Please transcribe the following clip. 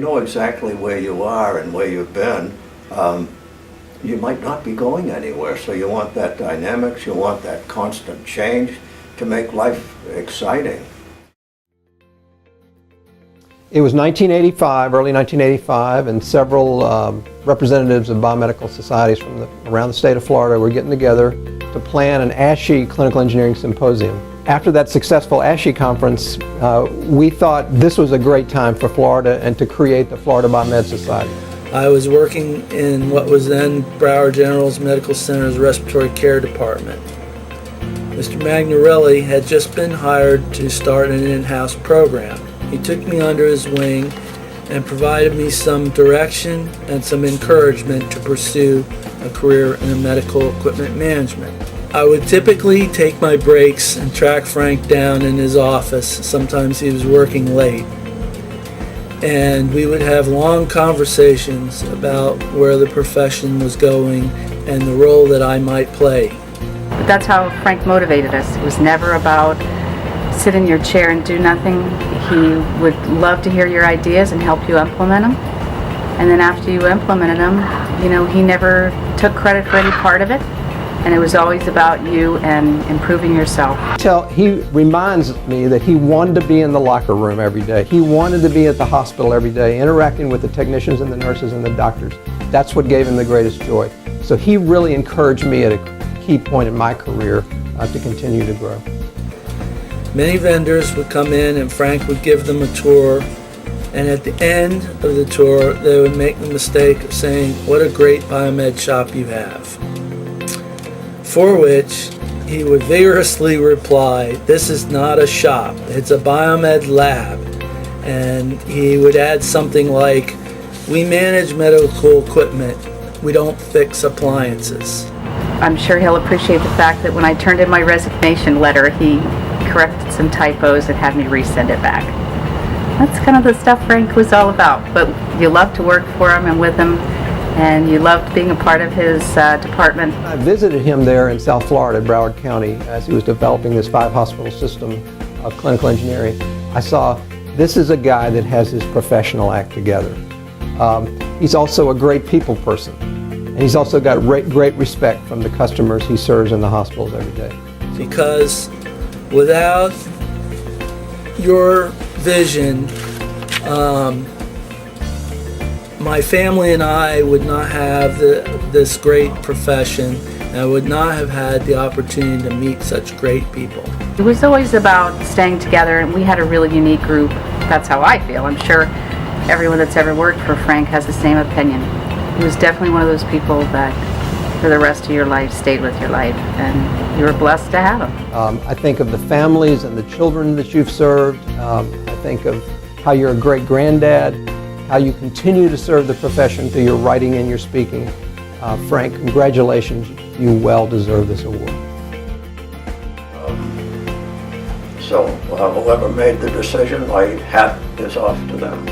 know exactly where you are and where you've been, you might not be going anywhere. So you want that dynamics, you want that constant change to make life exciting. It was 1985, early 1985, and several representatives of biomedical societies from around the state of Florida were getting together to plan an ASHE Clinical Engineering Symposium. After that successful ASHE conference, we thought this was a great time for Florida and to create the Florida Biomed Society. I was working in what was then Broward General's Medical Center's Respiratory Care Department. Mr. Magnarelli had just been hired to start an in-house program. He took me under his wing and provided me some direction and some encouragement to pursue a career in medical equipment management. I would typically take my breaks and track Frank down in his office. Sometimes he was working late. And we would have long conversations about where the profession was going and the role that I might play. That's how Frank motivated us. It was never about sit in your chair and do nothing. He would love to hear your ideas and help you implement them. And then after you implemented them, he never took credit for any part of it. And it was always about you and improving yourself. He reminds me that he wanted to be in the locker room every day. He wanted to be at the hospital every day, interacting with the technicians and the nurses and the doctors. That's what gave him the greatest joy. So he really encouraged me at a key point in my career to continue to grow. Many vendors would come in and Frank would give them a tour, and at the end of the tour they would make the mistake of saying, "What a great biomed shop you have." For which he would vigorously reply, "This is not a shop, it's a biomed lab." And he would add something like, "We manage medical equipment, we don't fix appliances." I'm sure he'll appreciate the fact that when I turned in my resignation letter, he corrected some typos and had me resend it back. That's kind of the stuff Frank was all about. But you love to work for him and with him, and you loved being a part of his department. I visited him there in South Florida, Broward County, as he was developing this 5-hospital system of clinical engineering. I saw this is a guy that has his professional act together. He's also a great people person, and he's also got great respect from the customers he serves in the hospitals every day. Because without your vision, my family and I would not have this great profession, and I would not have had the opportunity to meet such great people. It was always about staying together, and we had a really unique group. That's how I feel. I'm sure everyone that's ever worked for Frank has the same opinion. He was definitely one of those people that for the rest of your life stayed with your life, and you were blessed to have him. I think of the families and the children that you've served. I think of how you're a great granddad, how you continue to serve the profession through your writing and your speaking. Frank, congratulations. You well deserve this award. So whoever made the decision, my hat is off to them.